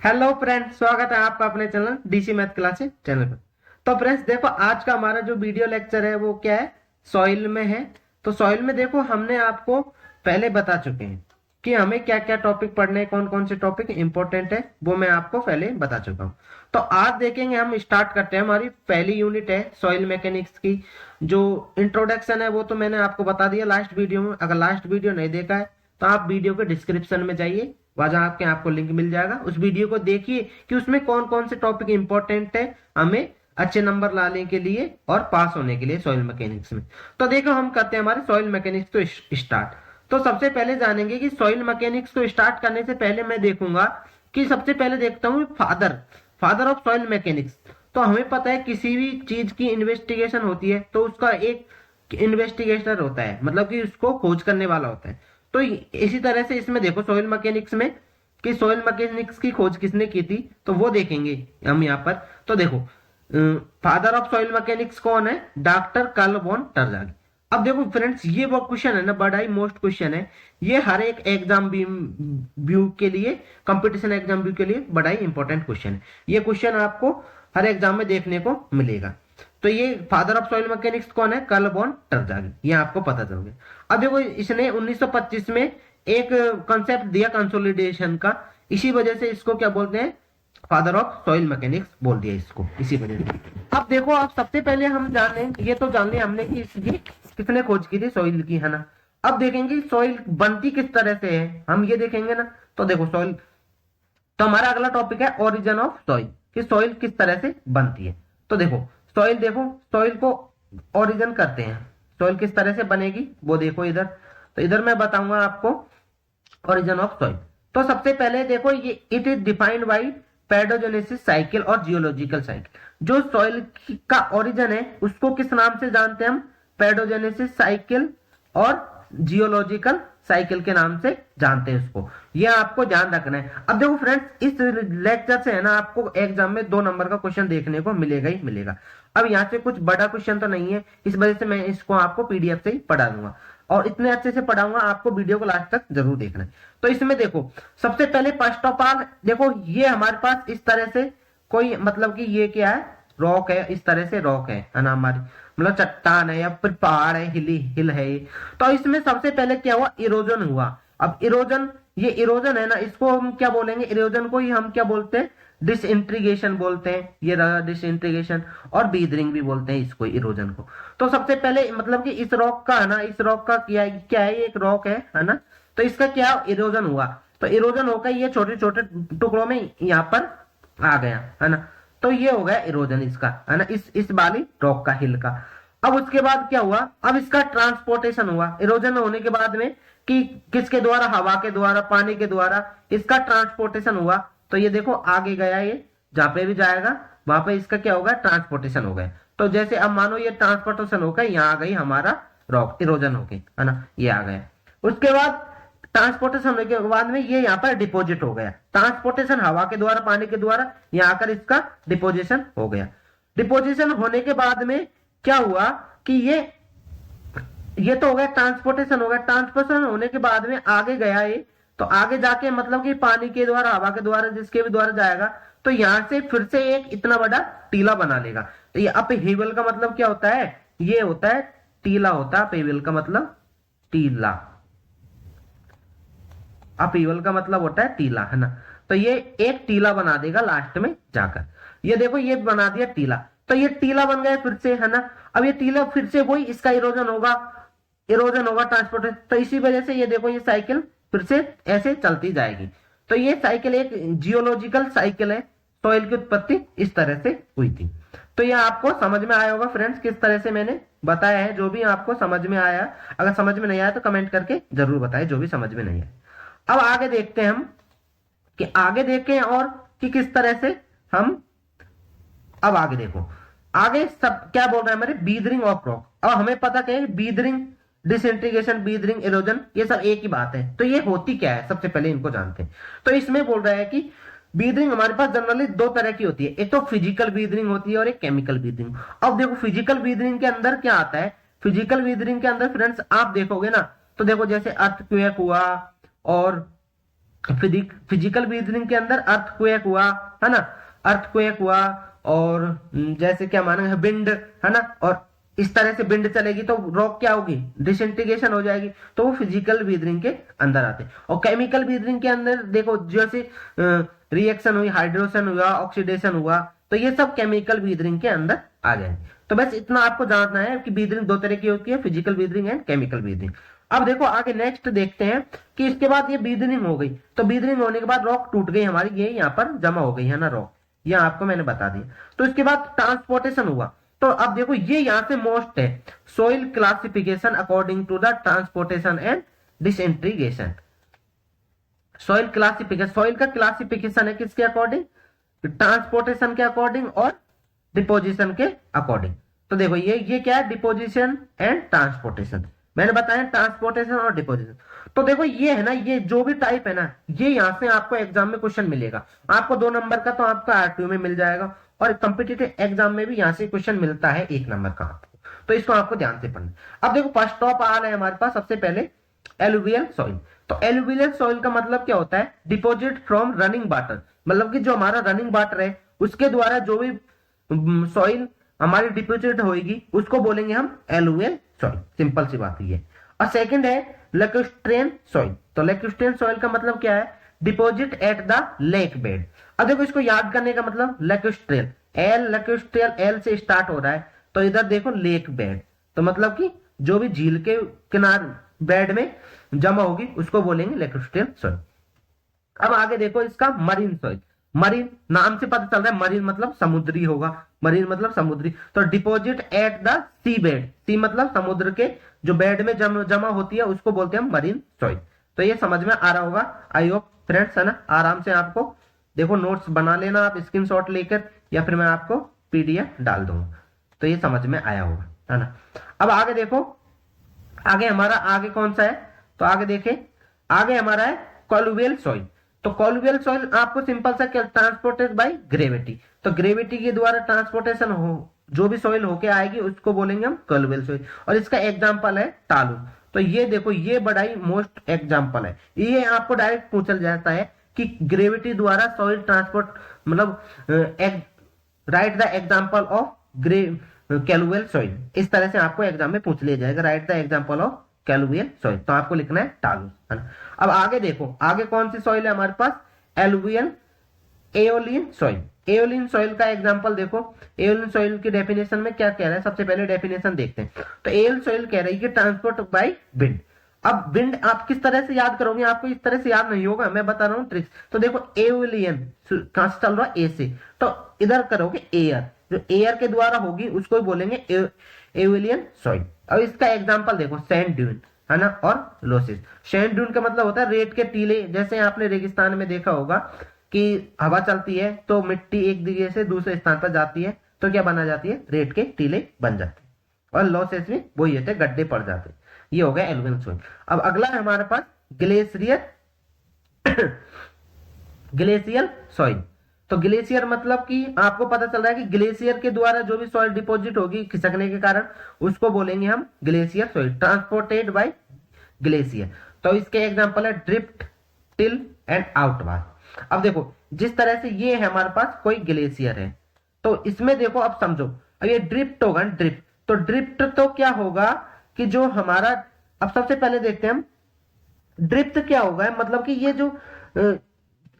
Hello friends, स्वागत है आपका अपने channel DC math classes channel पर। तो फ्रेंड्स देखो, आज का हमारा जो वीडियो लेक्चर है वो क्या है, सॉइल में है। तो सॉइल में देखो, हमने आपको पहले बता चुके हैं कि हमें क्या क्या टॉपिक पढ़ने हैं, कौन कौन से टॉपिक इंपॉर्टेंट है, वो मैं आपको पहले बता चुका हूँ। तो आज देखेंगे, हम स्टार्ट करते हैं। हमारी पहली यूनिट है सॉइल मैकेनिक्स की। जो इंट्रोडक्शन है वो तो मैंने आपको बता दिया लास्ट वीडियो में। अगर लास्ट वीडियो नहीं देखा है तो आप वीडियो के डिस्क्रिप्शन में जाइए, वहां आपके आपको लिंक मिल जाएगा। उस वीडियो को देखिए कि उसमें कौन कौन से टॉपिक इंपॉर्टेंट है हमें अच्छे नंबर लाने के लिए और पास होने के लिए सॉइल मैकेनिक्स में। तो देखो, हम करते हैं हमारे सॉइल मैकेनिक्स को स्टार्ट। तो सबसे पहले जानेंगे कि सॉइल मैकेनिक्स को स्टार्ट करने से पहले मैं देखूंगा कि सबसे पहले देखता हूँ father father of soil mechanics. तो हमें पता है किसी भी चीज की इन्वेस्टिगेशन होती है तो उसका एक इन्वेस्टिगेटर होता है, मतलब कि उसको खोज करने वाला होता है। तो इसी तरह से इसमें देखो सॉइल मैकेनिक्स में कि सॉइल मैकेनिक्स की खोज किसने की थी, तो वो देखेंगे हम यहाँ पर। तो देखो, फादर ऑफ सॉइल मैकेनिक्स कौन है? Doctor Karl von Terzaghi. अब देखो फ्रेंड्स, ये वो क्वेश्चन है ना, बड़ा ही मोस्ट क्वेश्चन है। ये हर एक एग्जाम व्यू के लिए, कंपटीशन एग्जाम व्यू के लिए बड़ा ही इंपॉर्टेंट क्वेश्चन है। ये क्वेश्चन आपको हर एग्जाम में देखने को मिलेगा। तो ये फादर ऑफ सॉइल मैकेनिक्स कौन है? Karl von Terzaghi. ये आपको पता चल गया। अब देखो, इसने 1925 में एक कंसेप्ट दिया कंसोलिडेशन का। इसी वजह से इसको क्या बोलते हैं? फादर ऑफ सॉइल मैकेनिक्स बोल दिया इसको, इसी वजह से। अब देखो, अब सबसे पहले हम जाने, ये तो जान लिया हमने कि इसकी किसने खोज की थी, सॉइल की, है ना। अब देखेंगे सॉइल बनती किस तरह से है, हम ये देखेंगे ना। तो देखो सॉइल, तो हमारा अगला टॉपिक है ओरिजिन ऑफ सॉइल, कि सॉइल किस तरह से बनती है। तो देखो सॉइल, देखो सॉइल को ओरिजिन करते हैं। सॉइल किस तरह से बनेगी वो देखो इधर। तो इधर मैं बताऊंगा आपको ओरिजिन ऑफ सॉइल। तो सबसे पहले देखो, ये it is defined by pedogenesis cycle और जियोलॉजिकल साइकिल। जो सॉइल का ओरिजिन है उसको किस नाम से जानते हैं हम? पैडोजेनेसिस साइकिल और जियोलॉजिकल साइकिल के नाम से जानते हैं उसको। ये आपको ध्यान रखना है। अब देखो फ्रेंड्स, इस लेक्चर से है ना, आपको एग्जाम में 2 नंबर का क्वेश्चन देखने को मिलेगा ही मिलेगा। अब यहाँ से कुछ बड़ा क्वेश्चन तो नहीं है, इस वजह से मैं इसको आपको पीडीएफ से ही पढ़ा दूंगा और इतने अच्छे से पढ़ाऊंगा, आपको वीडियो को लास्ट तक जरूर देखना है। तो इसमें देखो, सबसे पहले फर्स्ट ऑफ ऑल देखो, ये हमारे पास इस तरह से कोई, मतलब कि ये क्या है? रॉक है। इस तरह से रॉक है ना, हमारी मतलब चट्टान है या फिर पहाड़ है, हिल है ये। तो इसमें सबसे पहले क्या हुआ? इरोजन हुआ। अब इरोजन, ये इरोजन है ना, इसको हम क्या बोलेंगे? इरोजन को ही हम क्या बोलते हैं? डिसइंटीग्रेशन बोलते हैं। ये रहा डिसइंटीग्रेशन, और बीदरिंग भी बोलते हैं इसको, इरोजन को। तो सबसे पहले मतलब कि इस रॉक का है ना, इस रॉक का क्या है? ये एक रॉक है ना। तो इसका क्या इरोजन हुआ? तो इरोजन होकर ये छोटे छोटे टुकड़ों में यहाँ पर आ गया, है ना। तो ये हो गया इरोजन इसका, है ना, इस वाली रॉक का, हिल का। अब उसके बाद क्या हुआ? अब इसका ट्रांसपोर्टेशन हुआ इरोजन होने के बाद में, कि किसके द्वारा? हवा के द्वारा, पानी के द्वारा इसका ट्रांसपोर्टेशन हुआ। तो ये देखो आगे गया, ये जहां पे भी जाएगा वहां पे इसका क्या होगा? ट्रांसपोर्टेशन हो गया। तो जैसे अब मानो ये ट्रांसपोर्टेशन होकर यहाँ आ गई हमारा रॉक, इरोजन हो गई, है ना, ये आ गया। उसके बाद ट्रांसपोर्टेशन होने के बाद में ये यहाँ पर डिपोजिट हो गया। ट्रांसपोर्टेशन हवा के द्वारा, पानी के द्वारा, यहाँ आकर इसका डिपोजिशन हो गया। डिपोजिशन होने के बाद में क्या हुआ कि ये तो हो गया, ट्रांसपोर्टेशन हो गया। ट्रांसपोर्टेशन होने के बाद में आगे गया ये, तो आगे जाके मतलब कि पानी के द्वारा, हवा के द्वारा, जिसके भी द्वारा जाएगा, तो यहां से फिर से एक इतना बड़ा टीला बना लेगा। तो ये अपहीवल का मतलब क्या होता है? ये होता है टीला, होता है अपहीवल का मतलब टीला। अपीवल का मतलब होता है टीला, है ना। तो ये एक टीला बना देगा लास्ट में जाकर। ये देखो, ये बना दिया टीला। तो ये टीला बन गया फिर से, है ना। अब ये टीला फिर से वही, इसका इरोजन होगा, ट्रांसपोर्टेशन। तो इसी वजह से ये देखो, ये साइकिल फिर से ऐसे चलती जाएगी। तो ये साइकिल एक जियोलॉजिकल साइकिल है। सॉइल की उत्पत्ति इस तरह से हुई थी। तो ये आपको समझ में आया होगा फ्रेंड्स, किस तरह से मैंने बताया है। जो भी आपको समझ में आया, अगर समझ में नहीं आया तो कमेंट करके जरूर बताएं, जो भी समझ में नहीं आया। अब आगे देखते हैं हम, कि आगे देखें और कि किस तरह से हम, अब आगे देखो, आगे सब क्या बोल रहे हैं हमारे? बीदरिंग ऑफ रॉक। अब हमें पता क्या है? बीदरिंग, डिसइंटीग्रेशन, बीदरिंग, इरोजन, ये सब एक ही बात है। तो ये होती क्या है, सबसे पहले इनको जानते हैं। तो इसमें बोल रहा है कि बीदरिंग हमारे पास जनरली 2 तरह की होती है। एक तो फिजिकल बीदरिंग होती है और एक केमिकल बीदरिंग। अब देखो, फिजिकल बीदरिंग के अंदर क्या आता है? फिजिकल बीदरिंग के अंदर फ्रेंड्स आप देखोगे ना, तो देखो जैसे अर्थक्वेक हुआ, और फिजिकल रीजनिंग के अंदर अर्थक्वेक हुआ, है ना, अर्थक्वेक हुआ, और जैसे क्या मानेंगे विंड, है ना, और इस तरह से विंड चलेगी तो रॉक क्या होगी, डिसइंटीग्रेशन हो जाएगी, तो वो फिजिकल रीजनिंग के अंदर आते हैं। और केमिकल रीजनिंग के अंदर देखो जैसे रिएक्शन हुई, हाइड्रोजन हुआ, ऑक्सीडेशन हुआ, तो ये सब केमिकल रीजनिंग के अंदर आ जाएंगे। तो बस इतना आपको जानना है कि रीजनिंग दो तरह की होती है, physical reasoning and chemical reasoning. अब देखो आगे नेक्स्ट देखते हैं कि इसके बाद ये बीदनिंग हो गई, तो बीदनिंग होने के बाद रॉक टूट गई हमारी, ये यहाँ पर जमा हो गई है ना रॉक, ये आपको मैंने बता दिया। तो इसके बाद ट्रांसपोर्टेशन हुआ, तो अब देखो ये यहां से मोस्ट है, soil classification according to the transportation and disintegration. Soil classification, soil का क्लासिफिकेशन है किसके अकॉर्डिंग, ट्रांसपोर्टेशन के अकॉर्डिंग और डिपोजिशन के अकॉर्डिंग। तो देखो ये क्या है, डिपोजिशन एंड ट्रांसपोर्टेशन, मैंने बताया ट्रांसपोर्टेशन और डिपोजिशन। तो देखो ये है ना, ये जो भी टाइप है ना, ये यहां से आपको एग्जाम में क्वेश्चन मिलेगा, आपको 2 नंबर का तो आपका आरटीयू में मिल जाएगा, और कॉम्पिटिटिव एग्जाम में भी यहां से क्वेश्चन मिलता है 1 नंबर का आपको, तो इसको आपको ध्यान से पढ़ना। अब देखो फर्स्ट टॉप आ रहा है हमारे पास, सबसे पहले एलुवियल सॉइल। तो एलुवियल सॉइल का मतलब क्या होता है, डिपोजिट फ्रॉम रनिंग वाटर, मतलब कि जो हमारा रनिंग वाटर है उसके द्वारा जो भी सॉइल हमारी डिपोजिट होगी उसको बोलेंगे हम एलुवियल सॉइल, सिंपल सी बात है। और सेकंड है लैक्यूस्ट्रियन सॉइल। तो लैक्यूस्ट्रियन सॉइल का मतलब क्या है, deposit at the lake bed. अब देखो इसको याद करने का मतलब लैक्यूस्ट्रियल, लैक्यूस्ट्रियल एल से स्टार्ट हो रहा है, तो इधर देखो लेक बेड, तो मतलब कि जो भी झील के किनार बेड में जमा होगी उसको बोलेंगे लैक्यूस्ट्रियल सॉइल। अब आगे देखो इसका मरीन सॉइल, मरीन नाम से पता चल रहा है मरीन मतलब समुद्री होगा, मरीन मतलब समुद्री। तो deposit at the sea bed, sea मतलब समुद्र के जो बेड में जमा होती है उसको बोलते हैं मरीन सॉइल। तो ये समझ में आ रहा होगा, आई होप फ्रेंड्स, है ना, आराम से आपको देखो नोट्स बना लेना आप स्क्रीनशॉट लेकर, या फिर मैं आपको पीडीएफ डाल दूंगा, तो ये समझ में आया होगा, है ना। अब आगे देखो, आगे हमारा आगे कौन सा है, तो आगे देखें, आगे हमारा है कॉलुवियल सॉइल। तो कॉलुवियल सॉइल आपको सिंपल सा क्या, ट्रांसपोर्टेड बाय ग्रेविटी, तो ग्रेविटी के द्वारा ट्रांसपोर्टेशन हो जो भी सॉइल होके आएगी उसको बोलेंगे हम कॉलुवियल सॉइल। और इसका एग्जांपल है टालू। तो ये देखो ये बड़ा ही मोस्ट एग्जांपल है, ये आपको डायरेक्ट पूछा जाता है कि ग्रेविटी द्वारा सॉइल ट्रांसपोर्ट, मतलब right the example of colluvial soil, इस तरह से आपको एग्जाम में पूछ लिया जाएगा, right the example of colluvial soil, तो आपको लिखना है टालू, है ना। अब आगे देखो आगे कौन सी सॉइल है हमारे पास, alluvial aeolian soil. Aeolian soil का एग्जांपल देखो, एओलियन सॉइल की डेफिनेशन में क्या कह रहा है, सबसे पहले डेफिनेशन देखते हैं। तो एओलियन सॉइल कह रही है कि ट्रांसपोर्ट बाय विंड। अब विंड आप किस तरह से याद करोगे, आपको इस तरह से याद नहीं होगा, मैं बता रहा हूँ ट्रिक्स। तो देखो एओलियन कहां से चल रहा है, ए से, तो इधर करोगे एयर, जो एयर के द्वारा होगी उसको बोलेंगे एओलियन सॉइल। अब इसका एग्जांपल देखो सैंड ड्यून, है ना, और लोसिस। सैंड ड्यून का मतलब होता है रेत के टीले, जैसे आपने रेगिस्तान में देखा होगा कि हवा चलती है तो मिट्टी एक जगह से दूसरे स्थान पर जाती है, तो क्या बना जाती है, रेत के टीले बन जाते हैं, और लॉसेस में वही होते हैं, गड्ढे पड़ जाते हैं। ये हो गया एलुवियल सॉइल। अब अगला है हमारे पास ग्लेशियर ग्लेशियल सॉइल। तो ग्लेशियर मतलब कि आपको पता चल रहा है कि ग्लेशियर के द्वारा जो भी सॉइल डिपॉजिट होगी खिसकने के कारण उसको बोलेंगे हम glacier soil, transported by glacier. तो इसके एग्जांपल है ड्रिफ्ट, टिल एंड आउटवाश। अब देखो जिस तरह से ये है हमारे पास कोई ग्लेशियर है, तो इसमें देखो अब समझो, अब ये ड्रिफ्ट होगा, ड्रिफ्ट, तो ड्रिफ्ट तो क्या होगा कि जो हमारा, अब सबसे पहले देखते हैं हम ड्रिफ्ट क्या होगा, मतलब कि ये जो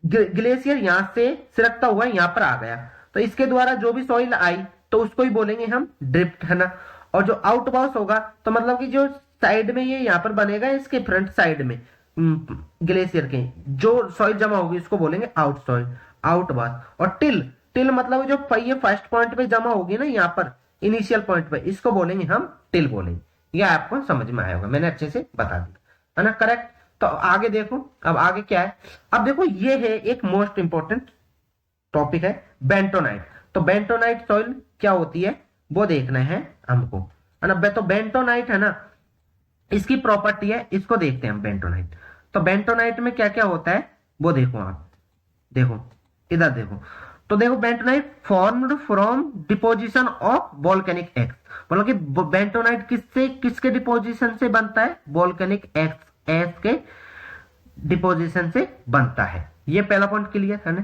ग्लेशियर यहां से सिरकता हुआ यहां पर आ गया, तो इसके द्वारा जो भी सॉइल आई तो उसको ही बोलेंगे हम ड्रिफ्ट, है ना। और जो आउटवाश होगा तो मतलब कि जो साइड में ये यहाँ पर बनेगा, इसके फ्रंट साइड में ग्लेशियर के जो सॉइल जमा होगी उसको बोलेंगे आउट सॉइल, आउटवाश। और टिल, टिल मतलब जो ये फर्स्ट पॉइंट पे जमा होगी ना यहाँ पर इनिशियल पॉइंट पे, इसको बोलेंगे हम टिल बोलेंगे। ये आपको समझ में आया होगा, मैंने अच्छे से बता दिया, है ना, करेक्ट। तो आगे देखो, अब आगे क्या है, अब देखो ये है एक मोस्ट इंपॉर्टेंट टॉपिक है बेंटोनाइट। तो बेंटोनाइट सॉइल क्या होती है वो देखना है हमको, है ना। तो बेंटोनाइट है ना, इसकी प्रॉपर्टी है, इसको देखते हैं हम बेंटोनाइट। तो बेंटोनाइट में क्या क्या होता है वो देखो, आप देखो इधर देखो, तो देखो bentonite formed from deposition of volcanic x, मतलब कि बेंटोनाइट किससे, किसके डिपोजिशन से बनता है, वोल्केनिक एक्स के डिपोजिशन से बनता है। ये पहला पॉइंट क्लियर है ना।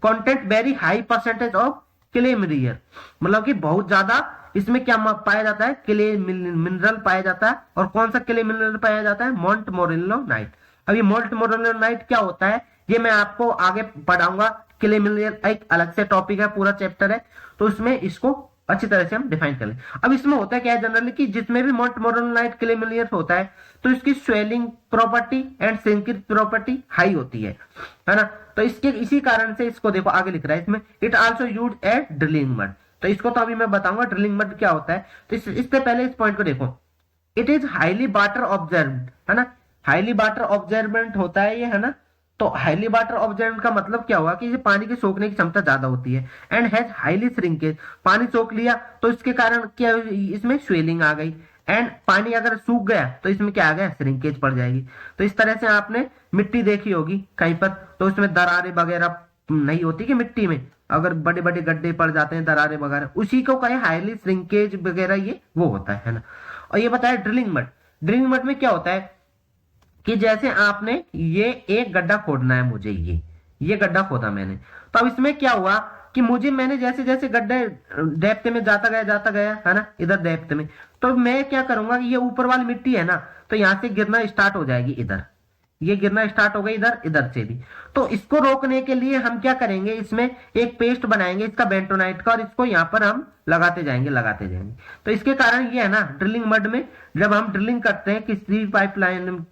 Content very high percentage of clay mineral, मतलब कि बहुत ज्यादा इसमें क्या पाया जाता है, क्ले मिनरल पाया जाता है। और कौन सा क्ले मिनरल पाया जाता है, मोंटमोरेलिनाइट। अब ये मोंटमोरेलिनाइट क्या होता है ये मैं आपको आगे पढ़ाऊंगा। क्ले मिनरल एक अलग से टॉपिक है, पूरा चैप्टर है, तो उसमें इसको अच्छी तरह से हम डिफाइन कर लें। अब इसमें होता है क्या है जनरली कि जिसमें भी मोंटमोरेलिनाइट क्ले मिनरल होता है तो इसकी swelling property and shrinkage property high होती है ना। तो इसके इसी कारण से इसको देखो आगे लिख रहा है इसमें, it also use at drilling mud. तो इसको तो अभी मैं बताऊंगा ड्रिलिंग मड क्या होता है। तो इससे पहले इस पॉइंट को देखो, it is highly water observe, है ना। हाईली वाटर ऑब्जर्वेंट होता है ये, है ना। तो हाईली वाटर ऑब्जर्वेंट का मतलब क्या हुआ कि ये पानी की सोखने की क्षमता ज्यादा होती है। एंड हैज हाईली श्रिंकेज, पानी सोख लिया तो इसके कारण क्या इसमें स्वेलिंग आ गई। एंड पानी अगर सूख गया तो इसमें क्या आ गया, श्रिंकेज पड़ जाएगी। तो इस तरह से आपने मिट्टी देखी होगी कहीं पर, तो उसमें दरारें वगैरह नहीं होती कि मिट्टी में अगर बड़े बड़े गड्ढे पड़ जाते हैं, दरारें वगैरह, उसी को कहे हाईली श्रिंकेज वगैरह, ये वो होता है ना। और ये बताया ड्रिलिंग मड। ड्रिलिंग मड में क्या होता है कि जैसे आपने ये एक गड्ढा खोदना है, मुझे ये गड्ढा खोदा मैंने, तो अब इसमें क्या हुआ कि मैंने जैसे जैसे गड्ढे डेप्थ में जाता गया है ना, इधर डेप्थ में, तो मैं क्या करूंगा कि ये ऊपर वाली मिट्टी है ना, तो यहां से गिरना स्टार्ट हो जाएगी इधर, ये गिरना स्टार्ट हो गई इधर से भी। तो इसको रोकने के लिए हम क्या करेंगे, इसमें एक पेस्ट बनाएंगे इसका बेंटोनाइट का, और इसको यहाँ पर हम लगाते जाएंगे। तो इसके कारण ये है ना, ड्रिलिंग मड में जब हम ड्रिलिंग करते हैं किसी पाइपलाइन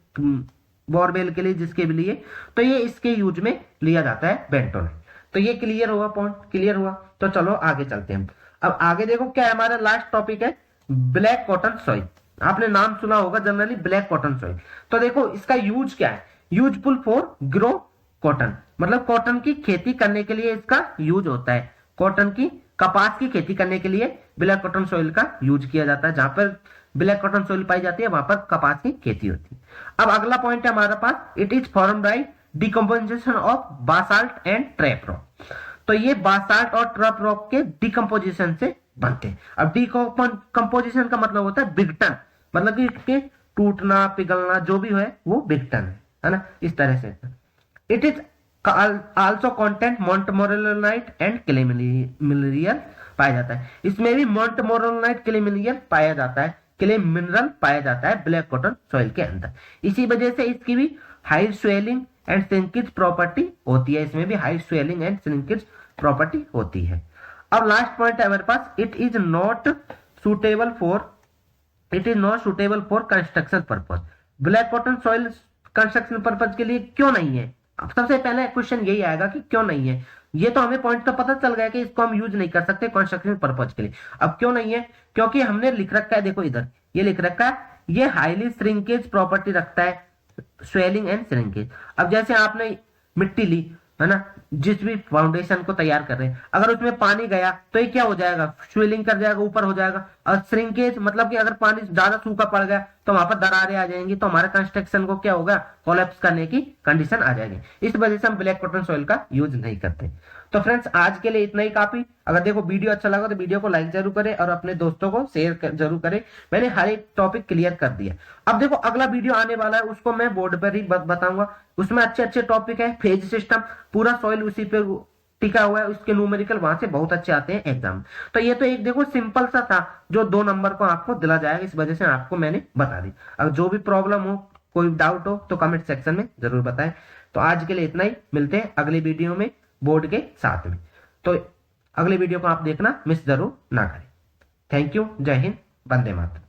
बोरवेल के लिए, जिसके भी लिए, तो ये इसके यूज में लिया जाता है बेंटोनाइट। तो ये क्लियर हुआ, पॉइंट क्लियर हुआ। तो चलो आगे चलते हैं। अब आगे देखो क्या है, हमारा लास्ट टॉपिक है ब्लैक कॉटन सॉइल। आपने नाम सुना होगा जनरली ब्लैक कॉटन सॉइल। तो देखो इसका यूज क्या है, यूजफुल फॉर ग्रो कॉटन, मतलब कॉटन की खेती करने के लिए इसका यूज होता है। कॉटन की, कपास की खेती करने के लिए ब्लैक कॉटन सॉइल का यूज किया जाता है। जहां पर ब्लैक कॉटन सॉइल पाई जाती है वहां पर कपास की खेती होती है। अब अगला पॉइंट है हमारे पास, it is form by decomposition of basalt and trap rock. तो ये बासाल्ट और ट्रैप रॉक के डिकम्पोजिशन से बनते हैं। अब डिकम्पोजिशन का मतलब होता है विघटन, मतलब कि इसके टूटना पिघलना जो भी है वो विघटन है ना, इस तरह से। It is also content montmorillonite and clay mineral पाया जाता है। इसमें भी मोंटमोरेलिनाइट क्ले मिनरल पाया जाता है, क्ले मिनरल पाया जाता है ब्लैक कॉटन सॉइल के अंदर। इसी वजह से इसकी भी high swelling and shrinkage property होती है। इसमें भी high swelling and shrinkage property होती है। अब लास्ट पॉइंट है हमारे पास, it is not suitable for construction purpose. Black cotton soil construction purpose के लिए क्यों नहीं है। अब सबसे पहले क्वेश्चन यही आएगा कि क्यों नहीं है। ये तो हमें पॉइंट तो पता चल गया कि इसको हम यूज नहीं कर सकते कंस्ट्रक्शन पर्पज के लिए। अब क्यों नहीं है, क्योंकि हमने लिख रखा है, देखो इधर ये लिख रखा है, ये हाईली श्रिंकेज प्रॉपर्टी रखता है, स्वेलिंग एंड श्रिंकेज। अब जैसे आपने मिट्टी ली है ना, जिस भी फाउंडेशन को तैयार कर रहे हैं, अगर उसमें पानी गया तो ये क्या हो जाएगा, स्वेलिंग कर जाएगा, ऊपर हो जाएगा। और श्रिंकेज मतलब कि अगर पानी ज्यादा सूखा पड़ गया तो वहां पर दरारें आ जाएंगी, तो हमारे कंस्ट्रक्शन को क्या होगा, कोलैप्स करने की कंडीशन आ जाएगी। इस वजह से हम ब्लैक कॉटन सॉइल का यूज नहीं करते। तो फ्रेंड्स आज के लिए इतना ही काफी। अगर देखो वीडियो अच्छा लगा तो वीडियो को लाइक जरूर करें और अपने दोस्तों को शेयर जरूर करें। मैंने हर एक टॉपिक क्लियर कर दिया। अब देखो अगला वीडियो आने वाला है, उसको मैं बोर्ड पर ही बताऊंगा। उसमें अच्छे अच्छे टॉपिक है, फेज सिस्टम, पूरा सॉइल उसी पे टिका हुआ है, उसके न्यूमेरिकल वहां से बहुत अच्छे आते हैं एग्जाम। तो ये तो एक देखो सिंपल सा था जो 2 नंबर को आपको दिला जाएगा, इस वजह से आपको मैंने बता दी। अगर जो भी प्रॉब्लम हो, कोई डाउट हो तो कमेंट सेक्शन में जरूर बताएं। तो आज के लिए इतना ही, मिलते हैं अगले वीडियो में बोर्ड के साथ में। तो अगले वीडियो को आप देखना मिस जरूर ना करें। थैंक यू, जय हिंद, वंदे मातरम।